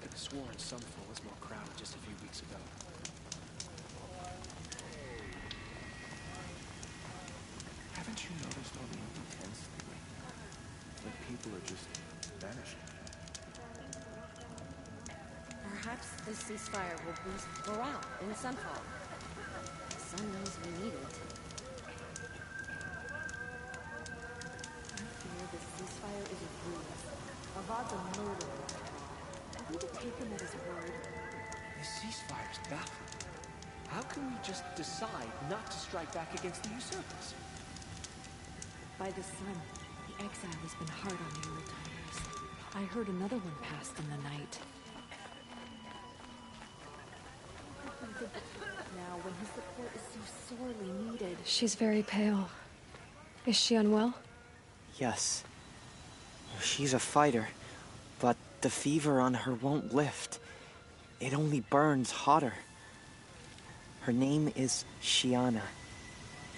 could have sworn Sunfall was more crowded just a few weeks ago. Haven't you noticed all the empty tents lately? Like people are just vanishing. Perhaps this ceasefire will boost morale in Sunfall. The sun knows we need it. I fear this ceasefire is a ruse. Avad's a murderer. Are we to take him at his word? This ceasefire's baffling. How can we just decide not to strike back against the usurpers? By the sun, the exile has been hard on the old-timers. I heard another one passed in the night. Now, when his support is so sorely needed. She's very pale. Is she unwell? Yes. She's a fighter, but the fever on her won't lift. It only burns hotter. Her name is Shiana,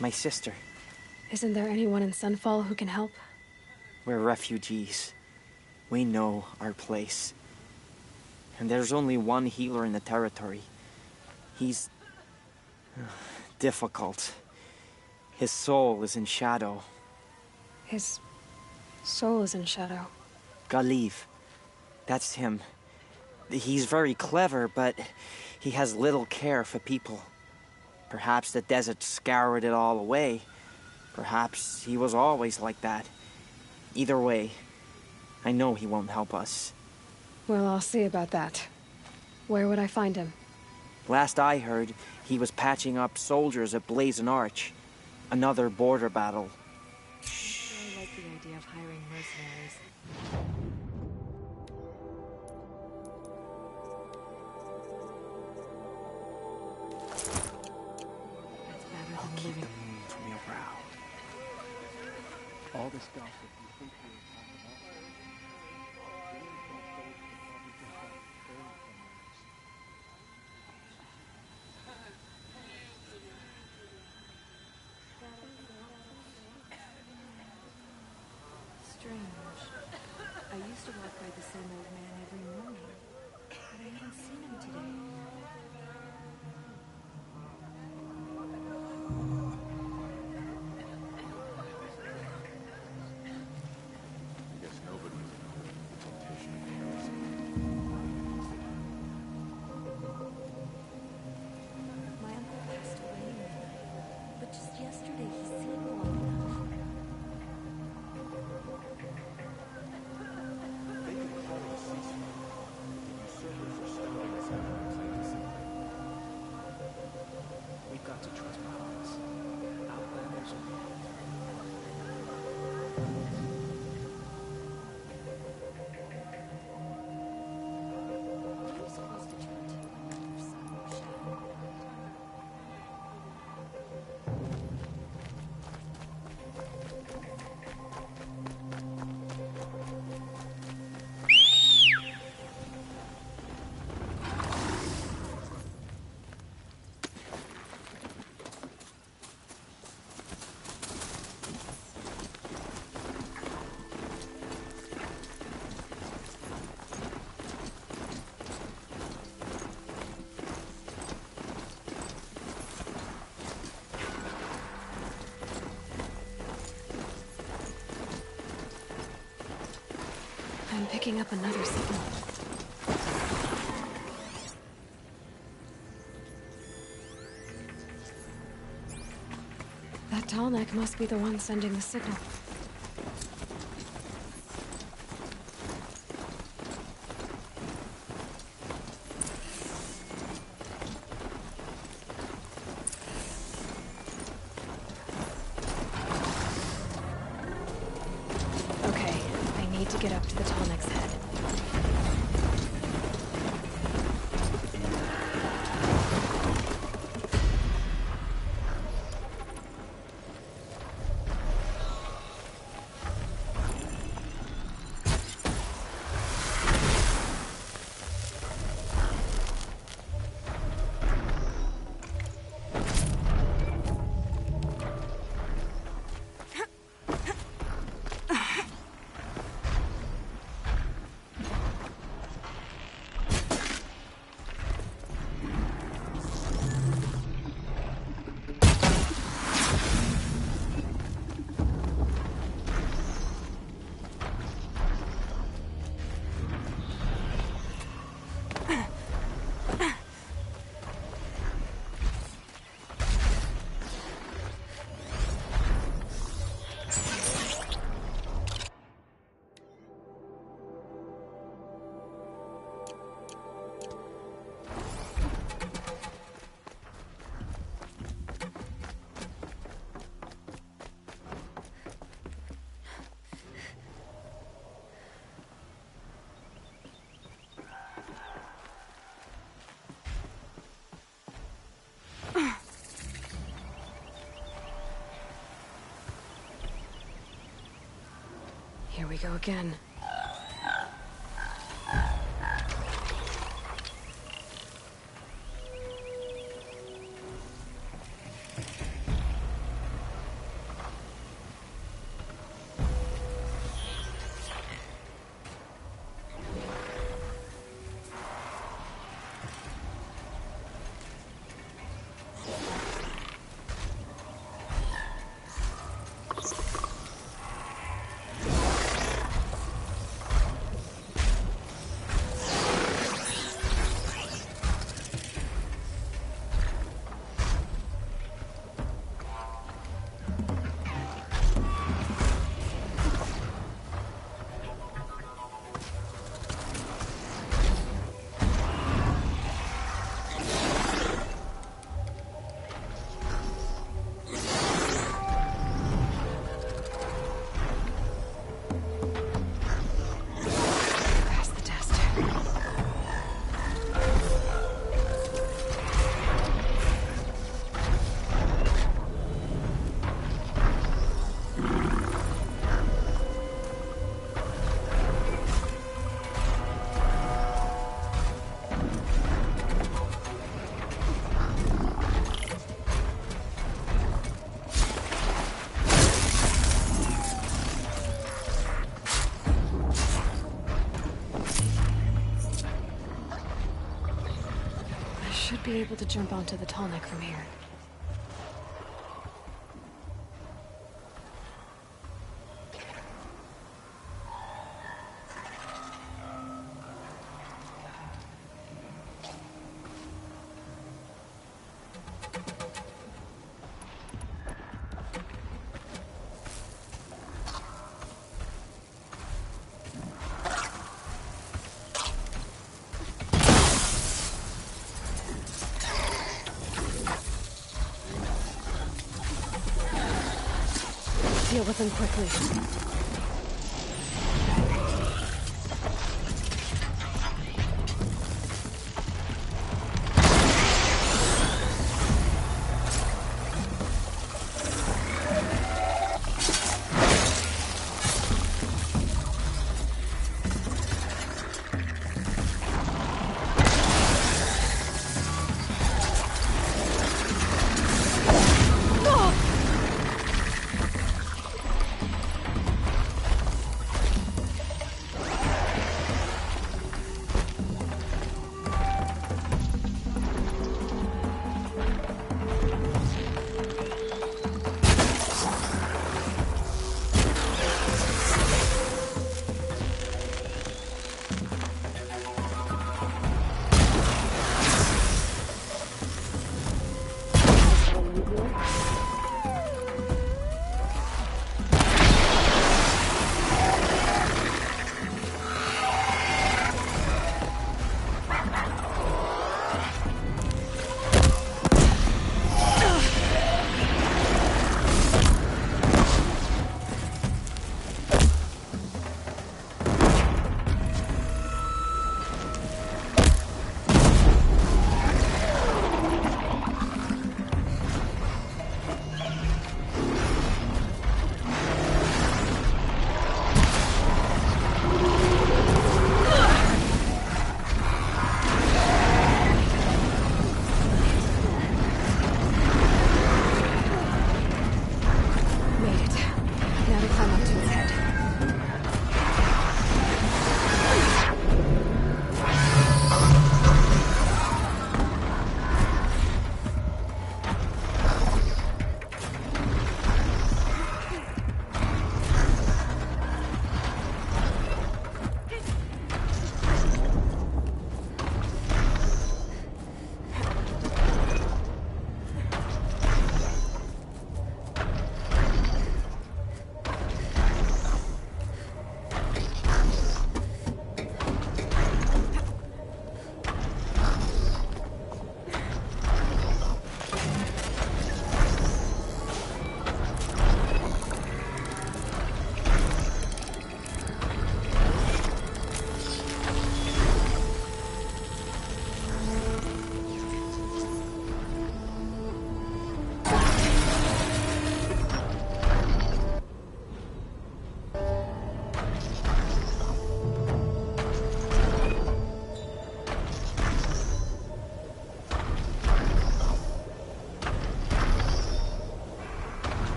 my sister. Isn't there anyone in Sunfall who can help? We're refugees. We know our place. And there's only one healer in the territory. He's difficult. His soul is in shadow. His soul is in shadow. Galiv. That's him. He's very clever, but he has little care for people. Perhaps the desert scoured it all away. Perhaps he was always like that. Either way, I know he won't help us. Well, I'll see about that. Where would I find him? Last I heard, he was patching up soldiers at Blazon Arch. Another border battle. I like the idea of hiring mercenaries. That's better I'll than keep living. the moon from your brow. All the stuff that you think we were talking about. Strange. I used to walk by the same old man every morning, but I haven't seen him today. I guess nobody was in the temptation of heresy. My uncle passed away in the night, but just yesterday he seemed well enough. They could call it a ceasefire. The usurpers are starting us out in plain sight. We've got to trust Bahamut. Outlanders are What are you supposed to turn to when your sun or shadow? I'm picking up another signal. That Tallneck must be the one sending the signal. Okay, I need to get up to the Tallneck's head. Here we go again. Be able to jump onto the tall neck from here. Deal with them quickly.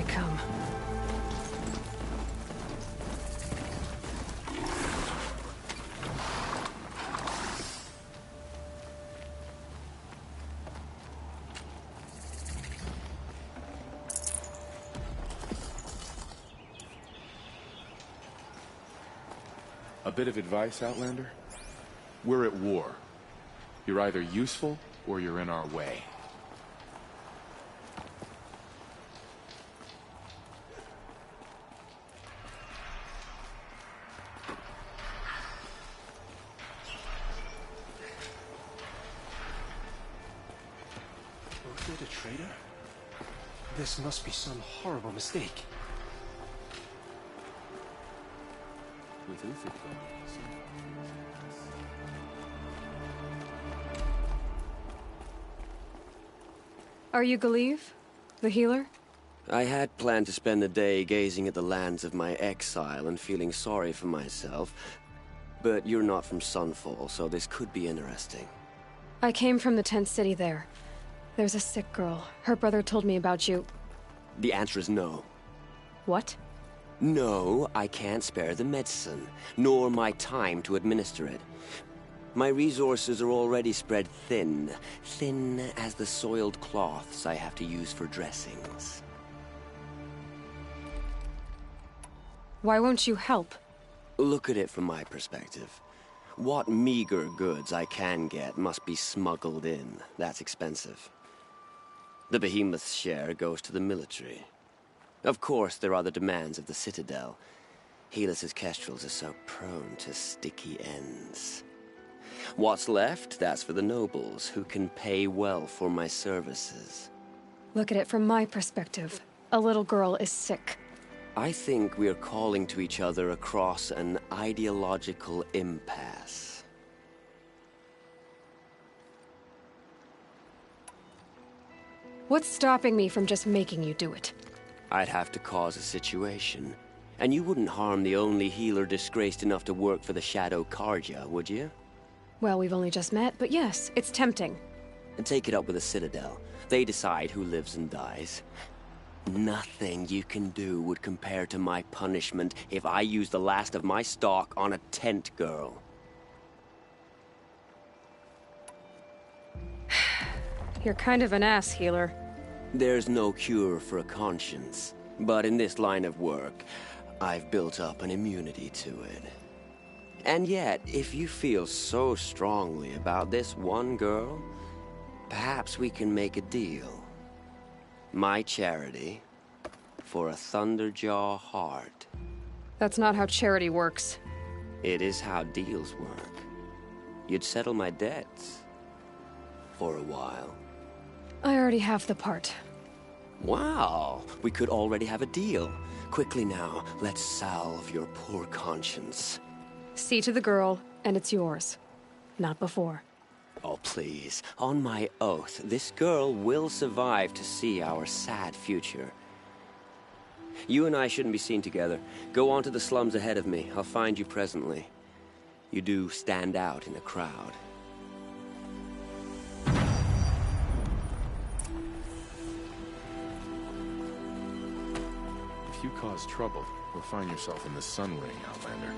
come. A bit of advice, Outlander? We're at war. You're either useful, or you're in our way. Ulthid a traitor? This must be some horrible mistake. With Ulthid gone, Are you Galeev? The healer? I had planned to spend the day gazing at the lands of my exile and feeling sorry for myself. But you're not from Sunfall, so this could be interesting. I came from the tent city there. There's a sick girl. Her brother told me about you. The answer is no. What? No, I can't spare the medicine, nor my time to administer it. My resources are already spread thin. Thin as the soiled cloths I have to use for dressings. Why won't you help? Look at it from my perspective. What meager goods I can get must be smuggled in. That's expensive. The Behemoth's share goes to the military. Of course, there are the demands of the Citadel. Helis's kestrels are so prone to sticky ends. What's left, that's for the nobles, who can pay well for my services. Look at it from my perspective. A little girl is sick. I think we are calling to each other across an ideological impasse. What's stopping me from just making you do it? I'd have to cause a situation. And you wouldn't harm the only healer disgraced enough to work for the Shadow Carja, would you? Well, we've only just met, but yes, it's tempting. And take it up with the Citadel. They decide who lives and dies. Nothing you can do would compare to my punishment if I used the last of my stock on a tent girl. You're kind of an ass, healer. There's no cure for a conscience. But in this line of work, I've built up an immunity to it. And yet, if you feel so strongly about this one girl, perhaps we can make a deal. My charity for a Thunderjaw heart. That's not how charity works. It is how deals work. You'd settle my debts. For a while. I already have the part. Wow, we could already have a deal. Quickly now, let's salve your poor conscience. See to the girl, and it's yours. Not before. Oh, please. On my oath, this girl will survive to see our sad future. You and I shouldn't be seen together. Go on to the slums ahead of me. I'll find you presently. You do stand out in a crowd. If you cause trouble, you'll find yourself in the Sun Ring, Outlander.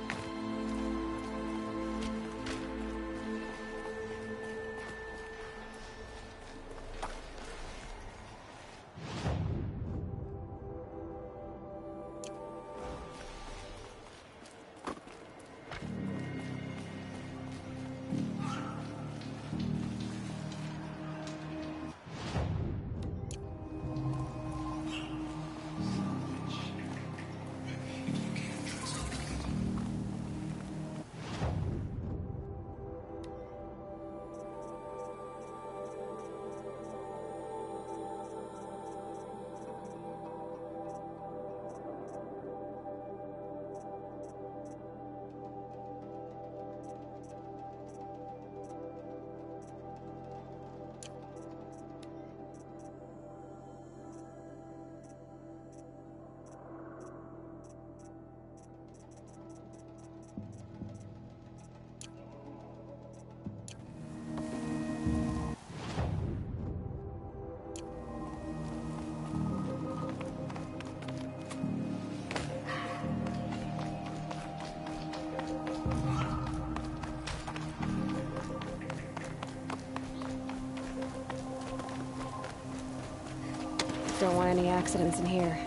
Don't want any accidents in here.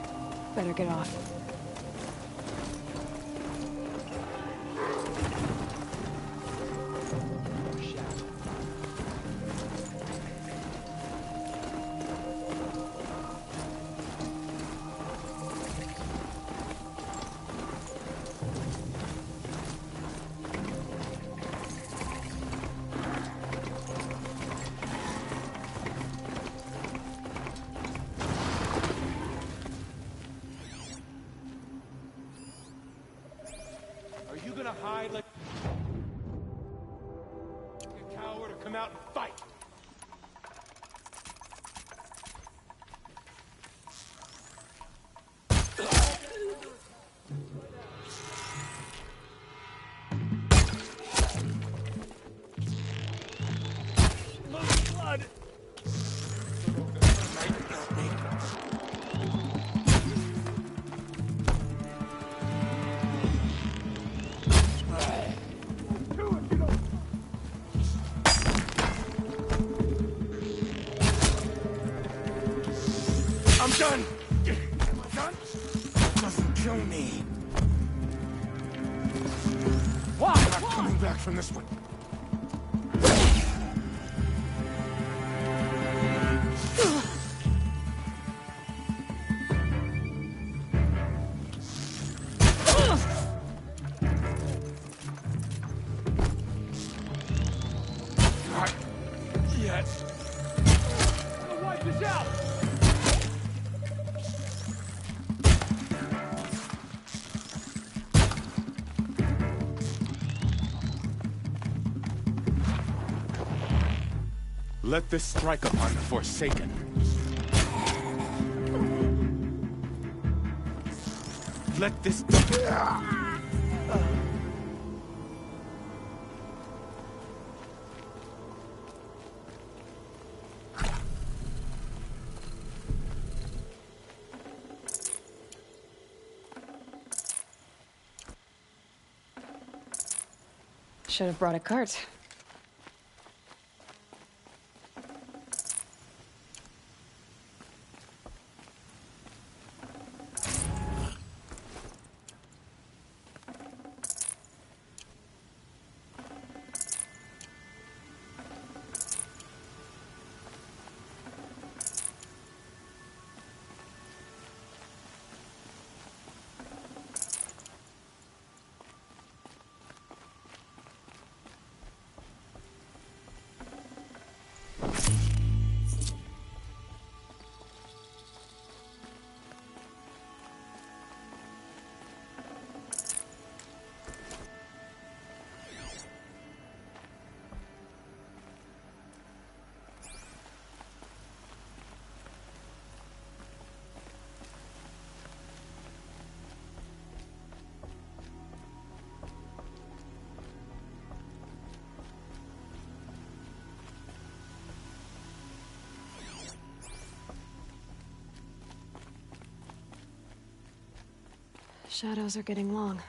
Better get off. Are you gonna hide like a coward or come out and fight? Blood! I'm done! Am I done? Doesn't kill me. Why? I'm not coming back from this one. Not yet. I'm gonna wipe this out! Let this strike upon the Forsaken. Let this... Should have brought a cart. Shadows are getting long.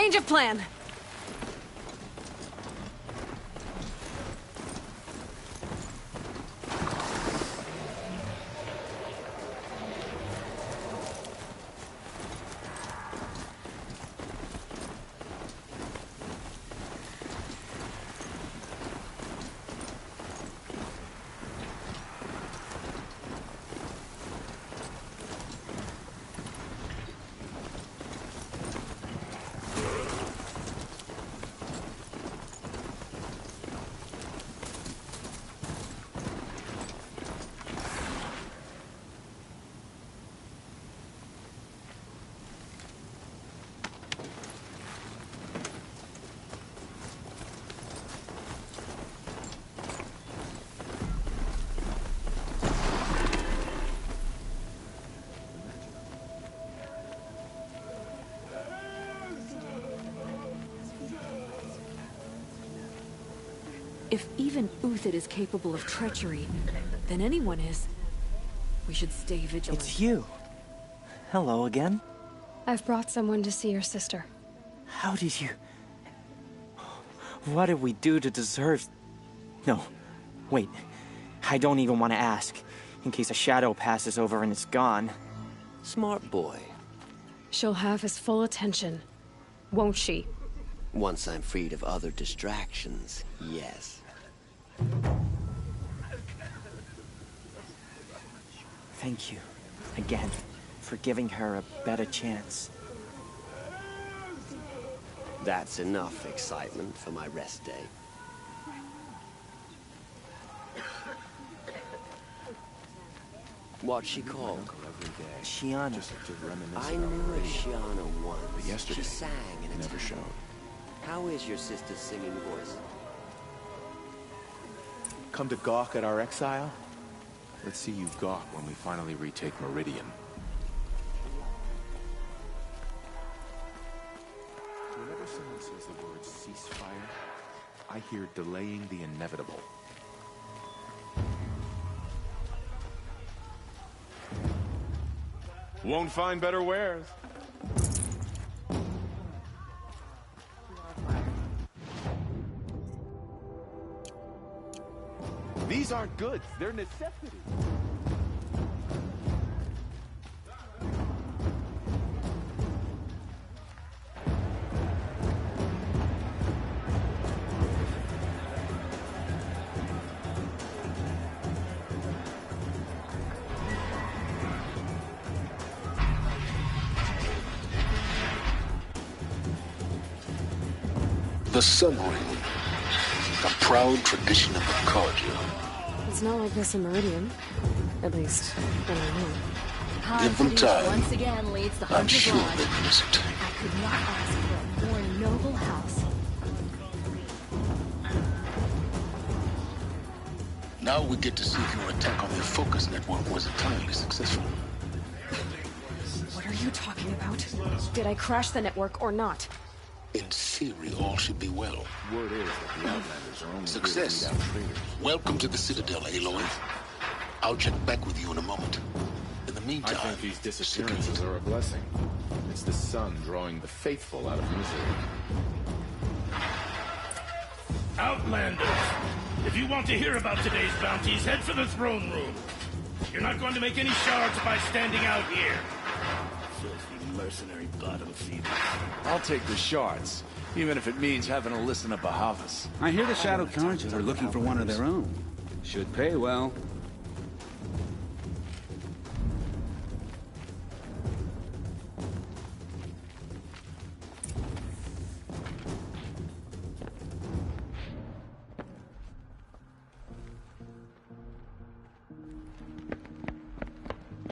Change of plan. If even Uthid is capable of treachery, then anyone is. We should stay vigilant. It's you. Hello again. I've brought someone to see your sister. How did you... What did we do to deserve... No, wait. I don't even want to ask, in case a shadow passes over and it's gone. Smart boy. She'll have his full attention, won't she? Once I'm freed of other distractions, yes. Thank you, again, for giving her a better chance. That's enough excitement for my rest day. What's she called? Shiana. Just to reminisce I about knew her. a Shiana once. But yesterday, she sang in a never temple. showed. How is your sister's singing voice? Come to gawk at our exile? Let's see you gawk when we finally retake Meridian. Whenever someone says the word ceasefire, I hear delaying the inevitable. Won't find better wares. These aren't goods, they're necessities. The Sun Ring, a proud tradition of Arcadia. It's not like this in Meridian. At least, I don't know. Give them time. Once again leads the I'm Hunters sure Lodge. they'll miss it. I could not ask for a more noble house. Now we get to see if your attack on their focus network was entirely successful. What are you talking about? Did I crash the network or not? In theory, all should be well. Word is that the Outlanders are only Success. here to weed out traitors. Welcome to the Citadel, Aloy. I'll check back with you in a moment. In the I meantime, think these disappearances are a blessing. It's the sun drawing the faithful out of misery. Outlanders! If you want to hear about today's bounties, head for the throne room. You're not going to make any shards by standing out here. Filthy mercenary bottom feeders. I'll take the shards, even if it means having to listen to Bahavas. I hear the Shadow Cards are looking for one of their own. Should pay well.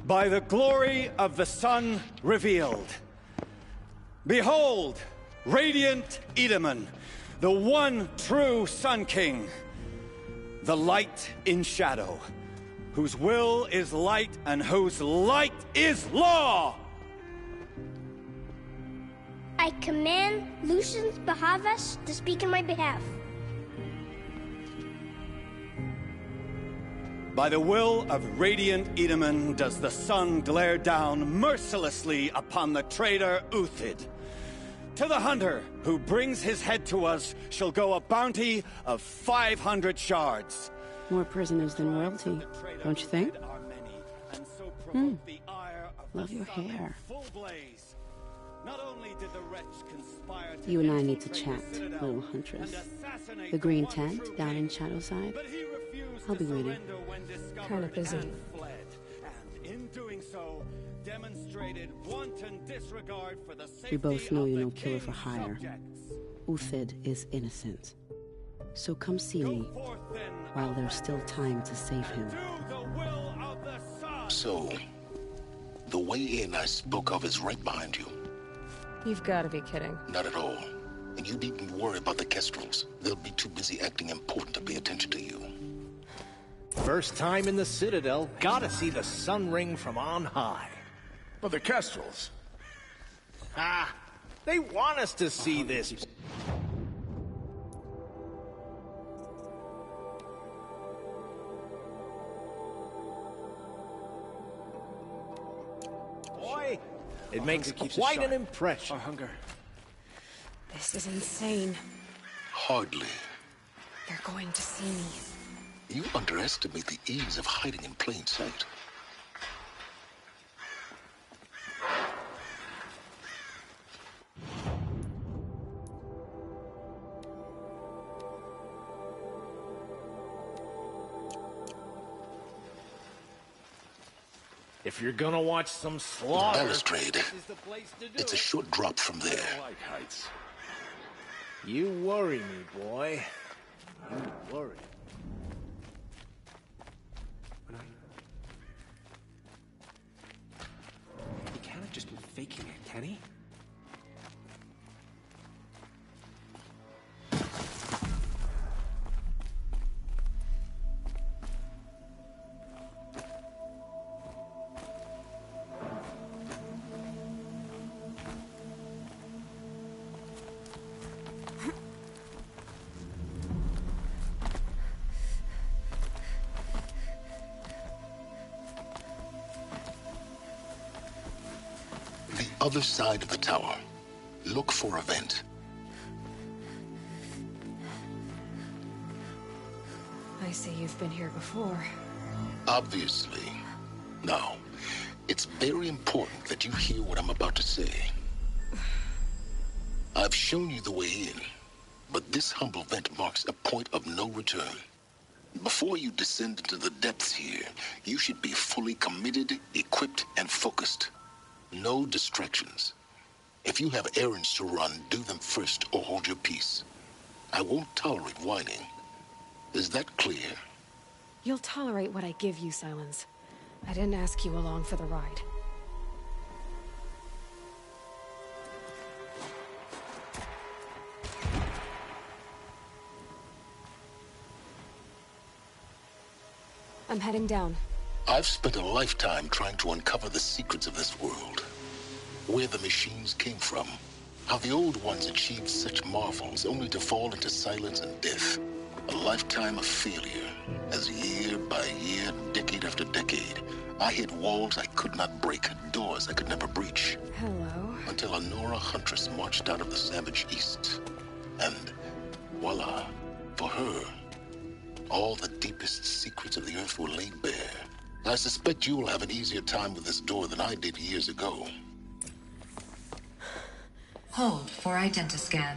By the glory of the sun revealed. Behold, radiant Edaman, the one true Sun King, the light in shadow, whose will is light and whose light is law! I command Lucius Bahavas to speak in my behalf. By the will of radiant Edaman does the sun glare down mercilessly upon the traitor Uthid. To the hunter who brings his head to us shall go a bounty of 500 shards. More prisoners than royalty, don't you think? Love your hair. You and I need to chat, little huntress. The green tent down in Shadowside. I'll be waiting. Kinda busy. In doing so, demonstrated wanton disregard for the safety We both know you're no of the killer for king's hire. subjects. Uthid is innocent. So come see me while there's still time to save him. So, the way in I spoke of is right behind you. You've got to be kidding. Not at all. And you needn't worry about the Kestrels. They'll be too busy acting important to pay attention to you. First time in the Citadel, gotta see the sun ring from on high. But the Kestrels. Ah, they want us to see this. Boy, it makes quite an impression. Our hunger. This is insane. Hardly. They're going to see me. You underestimate the ease of hiding in plain sight. If you're gonna watch some The slaughter, balustrade. this is the place to do It's a it. short drop from there. Like heights. You worry me, boy. You worry. He can't have just been faking it, can he? Other side of the tower. Look for a vent. I see you've been here before. Obviously. Now, it's very important that you hear what I'm about to say. I've shown you the way in, but this humble vent marks a point of no return. Before you descend into the depths here, you should be fully committed, equipped, and focused. No distractions. If you have errands to run, do them first or hold your peace. I won't tolerate whining. Is that clear? You'll tolerate what I give you, Silence. I didn't ask you along for the ride. I'm heading down. I've spent a lifetime trying to uncover the secrets of this world. Where the machines came from. How the old ones achieved such marvels only to fall into silence and death. A lifetime of failure. As year by year, decade after decade, I hit walls I could not break, doors I could never breach. Hello. Until a Nora huntress marched out of the savage east. And voila, for her, all the deepest secrets of the earth were laid bare. I suspect you'll have an easier time with this door than I did years ago. Hold for identiscan.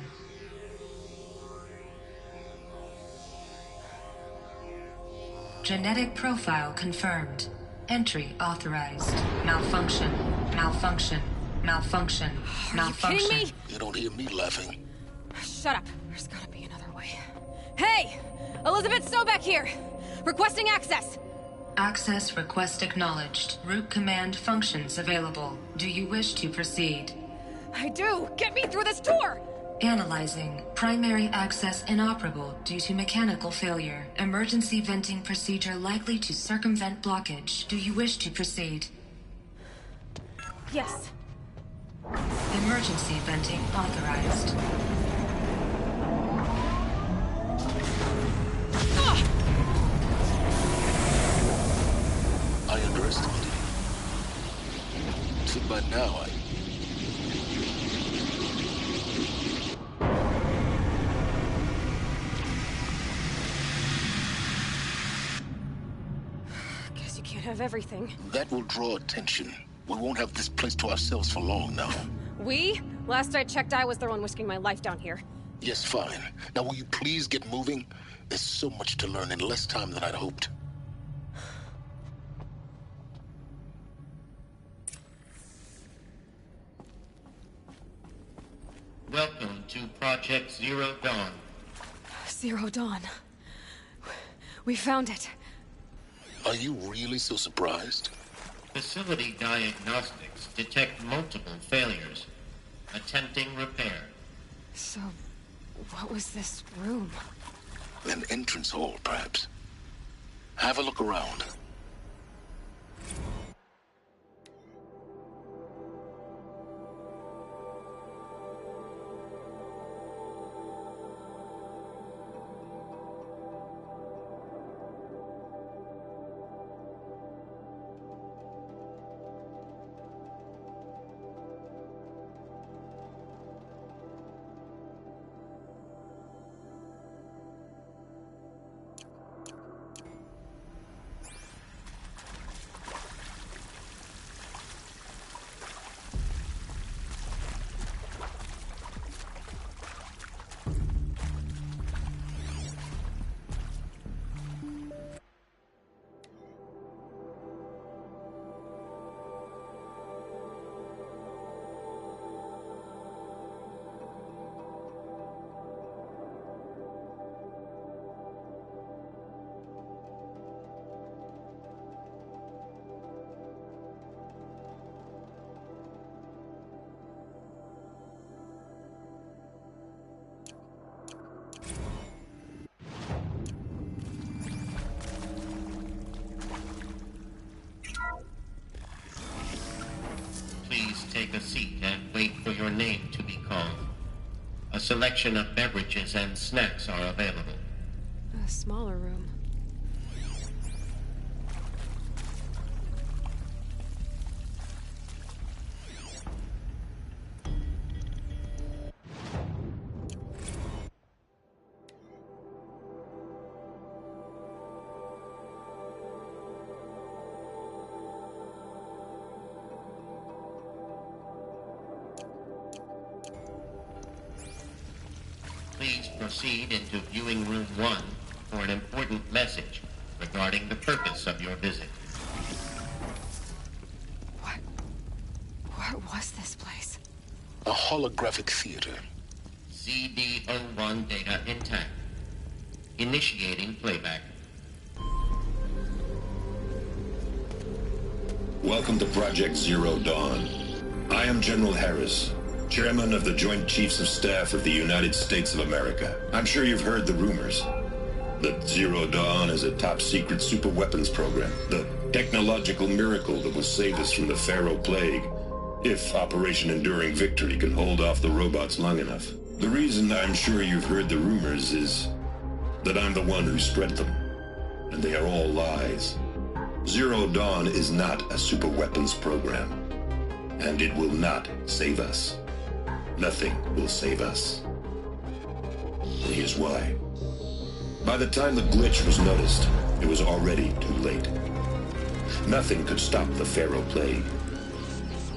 Genetic profile confirmed. Entry authorized. Malfunction. Malfunction. Malfunction. Malfunction. You kidding me? You don't hear me laughing. Shut up. There's gotta be another way. Hey! Elizabeth Sobeck here! Requesting access! Access request acknowledged. Root command functions available. Do you wish to proceed? I do! Get me through this tour! Analyzing. Primary access inoperable due to mechanical failure. Emergency venting procedure likely to circumvent blockage. Do you wish to proceed? Yes. Emergency venting authorized. I underestimated you. So by now, can have everything. That will draw attention. We won't have this place to ourselves for long now. We? Last I checked, I was the one risking my life down here. Yes, fine. Now will you please get moving? There's so much to learn in less time than I'd hoped. Welcome to Project Zero Dawn. Zero Dawn. We found it. Are you really so surprised? Facility diagnostics detect multiple failures. Attempting repair. So, what was this room? An entrance hall, perhaps. Have a look around. Please take a seat and wait for your name to be called. A selection of beverages and snacks are available. A smaller room. Please proceed into viewing room 1 for an important message regarding the purpose of your visit. What was this place? A holographic theater. CD01 data intact. Initiating playback. Welcome to Project Zero Dawn. I am General Harris, Chairman of the Joint Chiefs of Staff of the United States of America. I'm sure you've heard the rumors that Zero Dawn is a top-secret superweapons program, the technological miracle that will save us from the Pharaoh Plague, if Operation Enduring Victory can hold off the robots long enough. The reason I'm sure you've heard the rumors is that I'm the one who spread them, and they are all lies. Zero Dawn is not a superweapons program, and it will not save us. Nothing will save us. And here's why. By the time the glitch was noticed, it was already too late. Nothing could stop the Pharaoh Plague.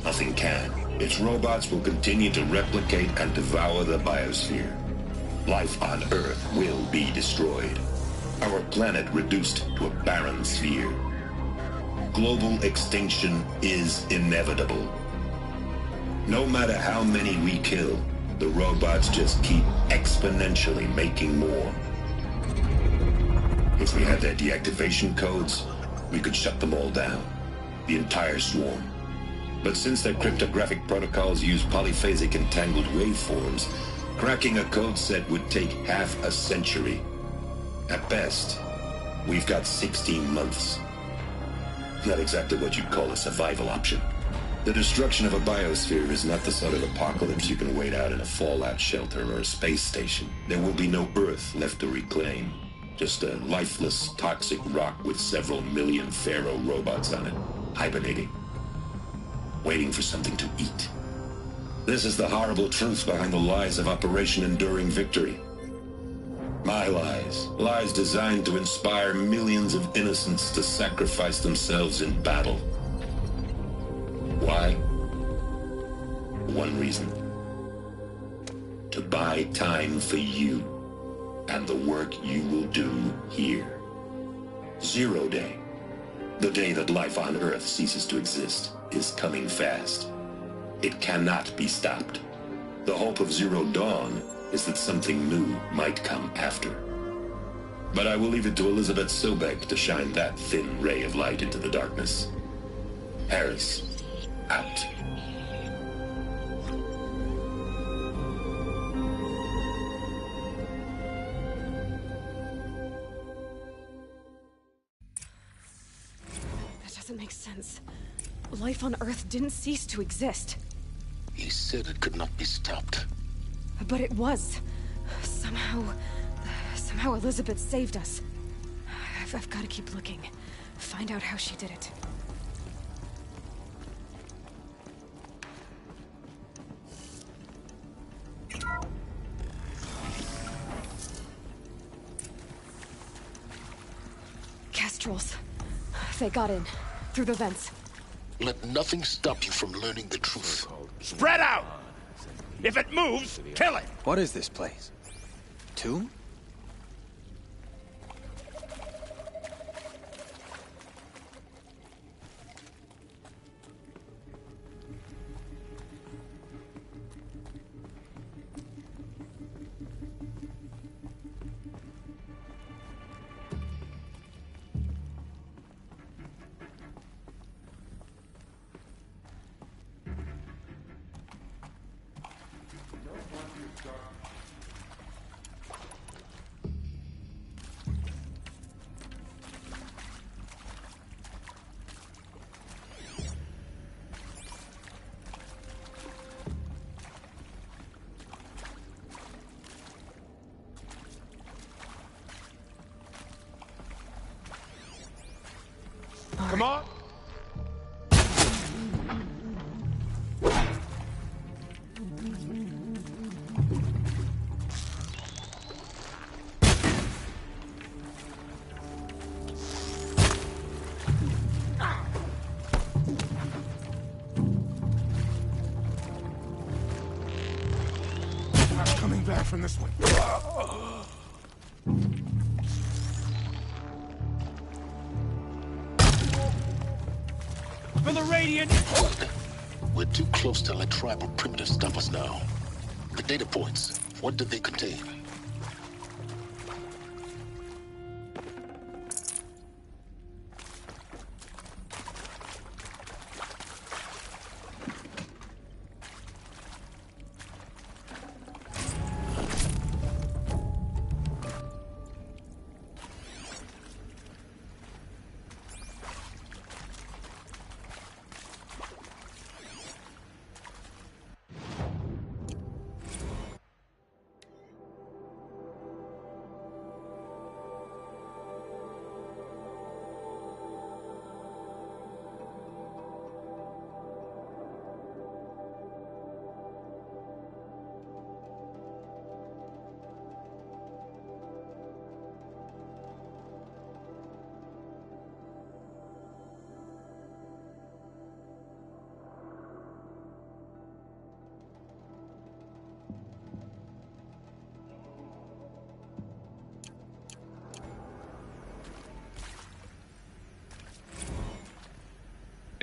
Nothing can. Its robots will continue to replicate and devour the biosphere. Life on Earth will be destroyed. Our planet reduced to a barren sphere. Global extinction is inevitable. No matter how many we kill, the robots just keep exponentially making more. If we had their deactivation codes, we could shut them all down. The entire swarm. But since their cryptographic protocols use polyphasic entangled waveforms, cracking a code set would take half a century. At best, we've got 16 months. Not exactly what you'd call a survival option. The destruction of a biosphere is not the sort of apocalypse you can wait out in a fallout shelter or a space station. There will be no Earth left to reclaim. Just a lifeless, toxic rock with several million Pharaoh robots on it, hibernating, waiting for something to eat. This is the horrible truth behind the lies of Operation Enduring Victory. My lies. Lies designed to inspire millions of innocents to sacrifice themselves in battle. Why? One reason. To buy time for you and the work you will do here. Zero Day. The day that life on Earth ceases to exist is coming fast. It cannot be stopped. The hope of Zero Dawn is that something new might come after. But I will leave it to Elizabeth Sobek to shine that thin ray of light into the darkness. Harris, out. That doesn't make sense. Life on Earth didn't cease to exist. He said it could not be stopped. But it was. Somehow Elizabeth saved us. I've got to keep looking. Find out how she did it. Kestrels. They got in. Through the vents. Let nothing stop you from learning the truth. Spread out! If it moves, kill it! What is this place? Tomb? Come on! I'm coming back from this one. For the Radiant! Hold. We're too close to let tribal primitives stop us now. The data points, what did they contain?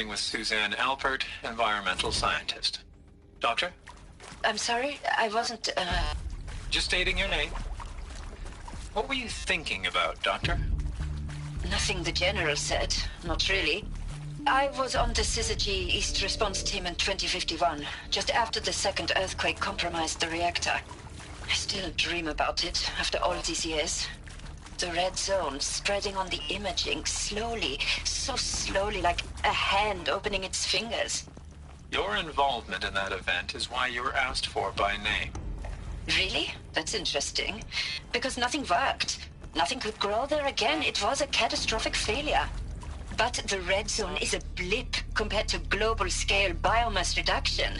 With Suzanne Alpert, environmental scientist. Doctor? I'm sorry, I wasn't, Just stating your name. What were you thinking about, Doctor? Nothing the General said. Not really. I was on the Syzygy East Response Team in 2051, just after the second earthquake compromised the reactor. I still dream about it, after all these years. The red zone spreading on the imaging, slowly, so slowly, like a hand opening its fingers. Your involvement in that event is why you were asked for by name. Really? That's interesting. Because nothing worked. Nothing could grow there again. It was a catastrophic failure. But the red zone is a blip compared to global-scale biomass reduction.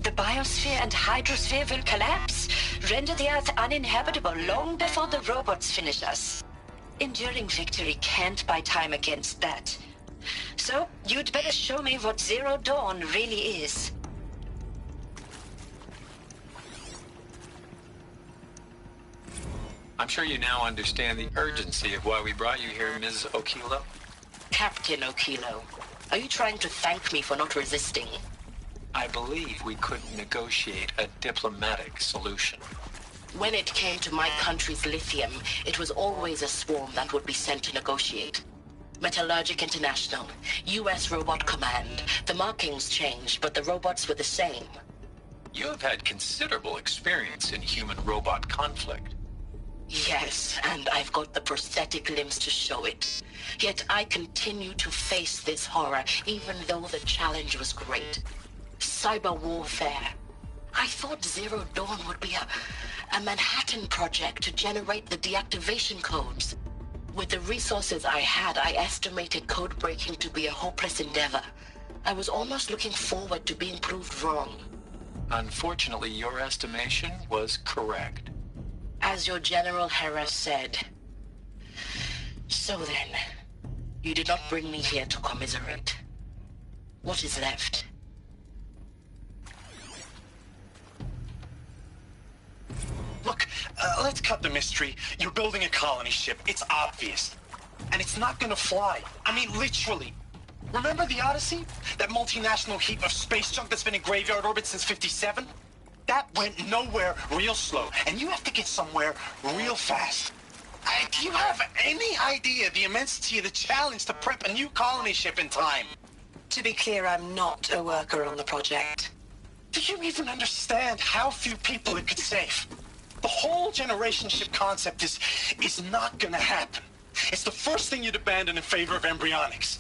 The biosphere and hydrosphere will collapse, render the Earth uninhabitable long before the robots finish us. Enduring victory can't buy time against that. So, you'd better show me what Zero Dawn really is. I'm sure you now understand the urgency of why we brought you here, Ms. Okilo. Captain Okilo, are you trying to thank me for not resisting? I believe we could negotiate a diplomatic solution. When it came to my country's lithium, it was always a swarm that would be sent to negotiate. Metallurgic International, U.S. Robot Command. The markings changed, but the robots were the same. You have had considerable experience in human-robot conflict. Yes, and I've got the prosthetic limbs to show it. Yet I continue to face this horror, even though the challenge was great. Cyber warfare. I thought Zero Dawn would be a Manhattan project to generate the deactivation codes. With the resources I had, I estimated code breaking to be a hopeless endeavor. I was almost looking forward to being proved wrong. Unfortunately, your estimation was correct. As your General Harris said. So then, you did not bring me here to commiserate. What is left? Look, let's cut the mystery. You're building a colony ship. It's obvious. And it's not gonna fly. I mean, literally. Remember the Odyssey? That multinational heap of space junk that's been in graveyard orbit since '57? That went nowhere real slow. And you have to get somewhere real fast. Do you have any idea the immensity of the challenge to prep a new colony ship in time? To be clear, I'm not a worker on the project. Do you even understand how few people it could save? The whole generation ship concept is not gonna happen. It's the first thing you'd abandon in favor of embryonics.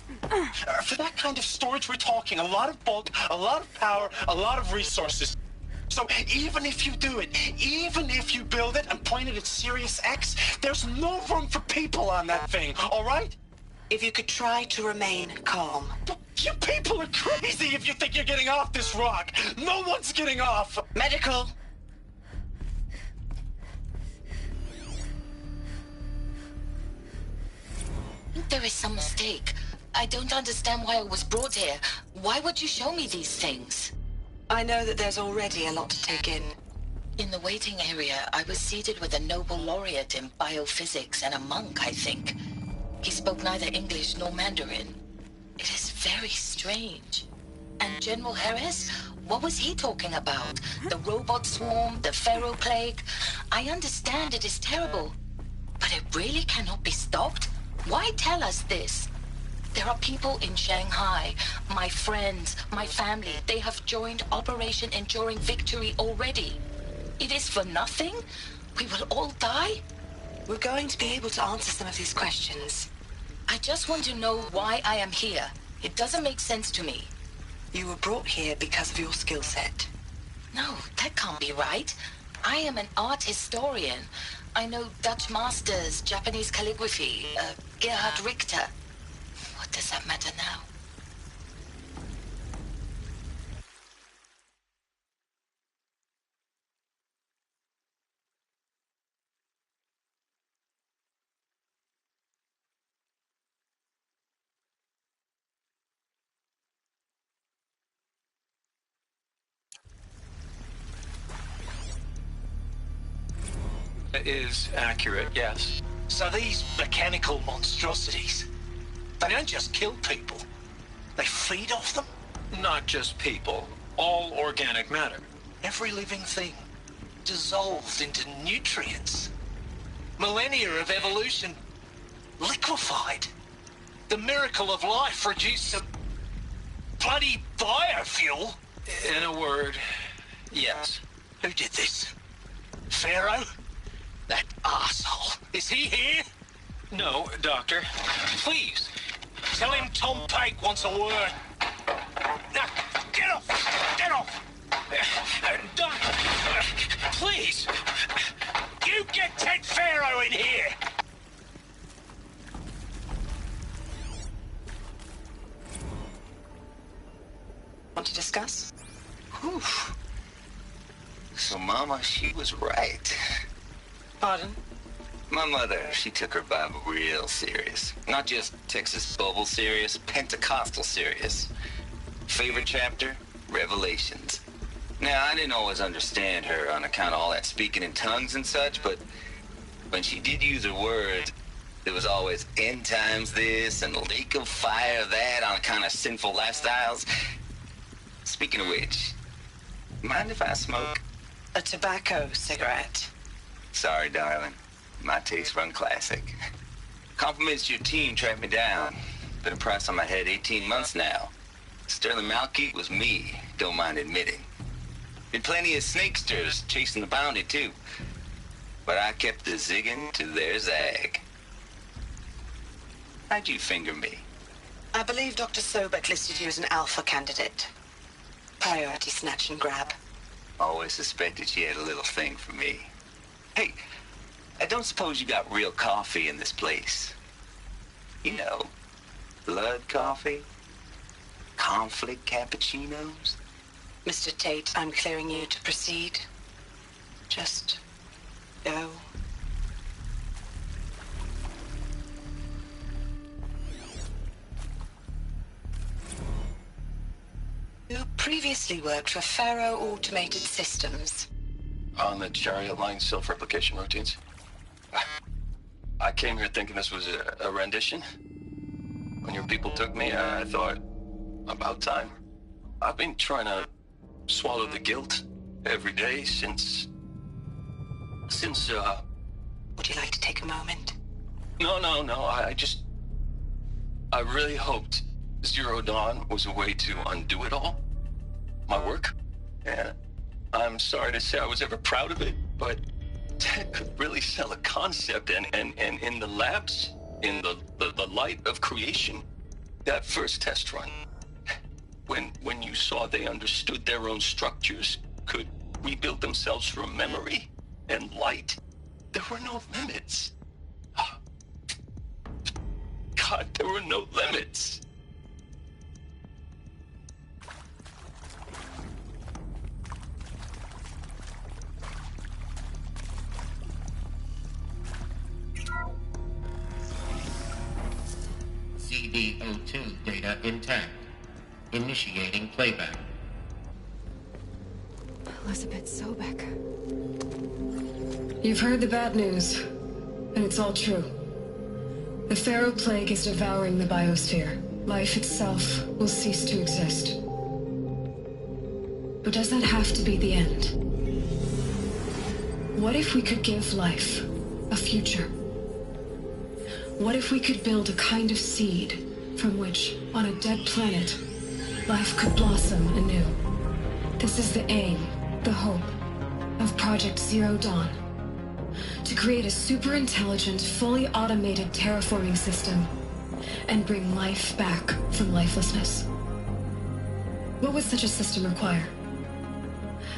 For that kind of storage, we're talking a lot of bulk, a lot of power, a lot of resources. So even if you do it, even if you build it and point it at Sirius X, there's no room for people on that thing, all right? If you could try to remain calm. But you people are crazy if you think you're getting off this rock. No one's getting off. Medical. There is some mistake. I don't understand why I was brought here. Why would you show me these things? I know that there's already a lot to take in. In the waiting area, I was seated with a Nobel laureate in biophysics and a monk, I think. He spoke neither English nor Mandarin. It is very strange. And General Harris? What was he talking about? The robot swarm, the Pharaoh plague? I understand it is terrible, but it really cannot be stopped? Why tell us this? There are people in Shanghai, my friends, my family. They have joined Operation Enduring Victory already. It is for nothing? We will all die? We're going to be able to answer some of these questions. I just want to know why I am here. It doesn't make sense to me. You were brought here because of your skill set. No, that can't be right. I am an art historian. I know Dutch masters, Japanese calligraphy, Gerhard Richter. What does that matter now? Is accurate, yes. So these mechanical monstrosities, they don't just kill people. They feed off them? Not just people. All organic matter. Every living thing dissolved into nutrients. Millennia of evolution liquefied. The miracle of life reduced to bloody biofuel. In a word, yes. Who did this? Pharaoh? That asshole. Is he here? No, Doctor. Please, tell him Tom Pike wants a word. Now, get off! Get off! Doctor, please! You get Ted Pharaoh in here! Want to discuss? Whew. So Mama, she was right. Pardon? My mother, she took her Bible real serious. Not just Texas Bible serious, Pentecostal serious. Favorite chapter? Revelations. Now, I didn't always understand her on account of all that speaking in tongues and such, but when she did use her words, there was always end times this and lake of fire that on account of sinful lifestyles. Speaking of which, mind if I smoke? A tobacco cigarette. Sorry, darling. My taste run classic. Compliments to your team tracked me down. Been a price on my head 18 months now. Sterling Malkeet was me, don't mind admitting. Been plenty of snakesters chasing the bounty, too. But I kept the zigging to their zag. How'd you finger me? I believe Dr. Sobek listed you as an alpha candidate. Priority snatch and grab. Always suspected she had a little thing for me. Hey, I don't suppose you got real coffee in this place. You know, blood coffee, conflict cappuccinos. Mr. Tate, I'm clearing you to proceed. Just go. You previously worked for Faro Automated Systems. On the Chariot Line self-replication routines. I came here thinking this was a rendition. When your people took me, I thought, about time. I've been trying to swallow the guilt every day since... Would you like to take a moment? No, I really hoped Zero Dawn was a way to undo it all. My work. And I'm sorry to say I was ever proud of it, but Ted could really sell a concept, and in the labs, in the light of creation, that first test run, when you saw they understood their own structures, could rebuild themselves from memory and light, there were no limits. God, there were no limits. CD02 data intact. Initiating playback. Elizabeth Sobek. You've heard the bad news, and it's all true. The Pharaoh Plague is devouring the biosphere. Life itself will cease to exist. But does that have to be the end? What if we could give life a future? What if we could build a kind of seed from which, on a dead planet, life could blossom anew? This is the aim, the hope, of Project Zero Dawn. To create a super-intelligent, fully automated terraforming system and bring life back from lifelessness. What would such a system require?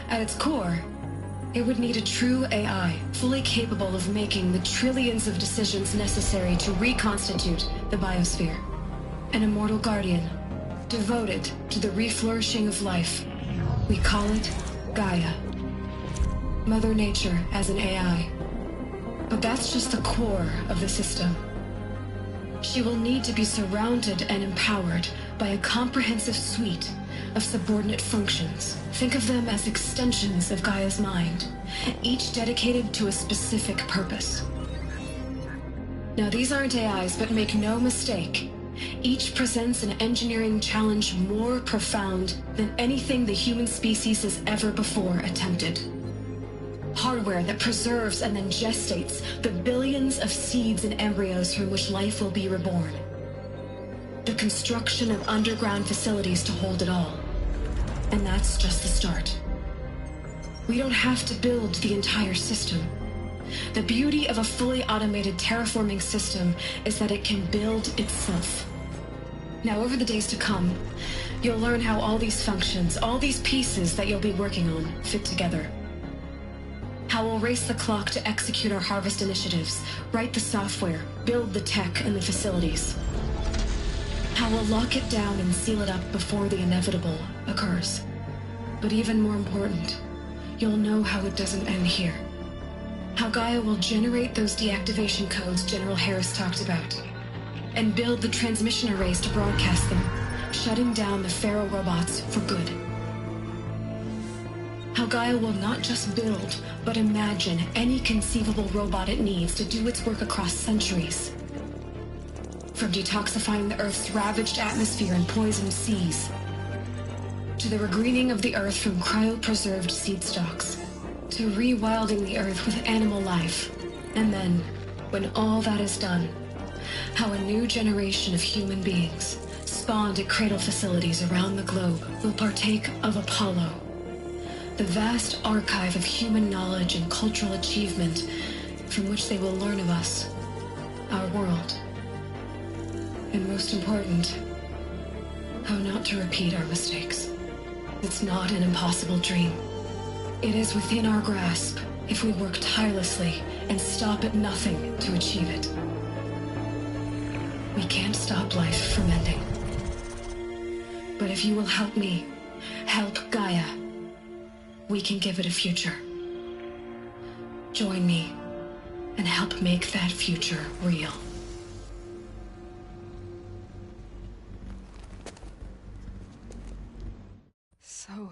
At its core, it would need a true AI, fully capable of making the trillions of decisions necessary to reconstitute the biosphere. An immortal guardian, devoted to the reflourishing of life. We call it Gaia. Mother Nature as an AI. But that's just the core of the system. She will need to be surrounded and empowered by a comprehensive suite of subordinate functions. Think of them as extensions of Gaia's mind, each dedicated to a specific purpose. Now, these aren't AIs, but make no mistake, each presents an engineering challenge more profound than anything the human species has ever before attempted. Hardware that preserves and then gestates the billions of seeds and embryos from which life will be reborn. The construction of underground facilities to hold it all. And that's just the start. We don't have to build the entire system. The beauty of a fully automated terraforming system is that it can build itself. Now, over the days to come, you'll learn how all these functions, all these pieces that you'll be working on, fit together. How we'll race the clock to execute our harvest initiatives, write the software, build the tech and the facilities. How we'll lock it down and seal it up before the inevitable occurs. But even more important, you'll know how it doesn't end here. How Gaia will generate those deactivation codes General Harris talked about, and build the transmission arrays to broadcast them, shutting down the Pharaoh robots for good. How Gaia will not just build, but imagine any conceivable robot it needs to do its work across centuries. From detoxifying the Earth's ravaged atmosphere and poisoned seas, to the regreening of the Earth from cryopreserved seed stalks, to rewilding the Earth with animal life. And then, when all that is done, how a new generation of human beings, spawned at cradle facilities around the globe, will partake of Apollo, the vast archive of human knowledge and cultural achievement from which they will learn of us, our world. And most important, how not to repeat our mistakes. It's not an impossible dream. It is within our grasp if we work tirelessly and stop at nothing to achieve it. We can't stop life from ending. But if you will help me, help Gaia, we can give it a future. Join me and help make that future real. So,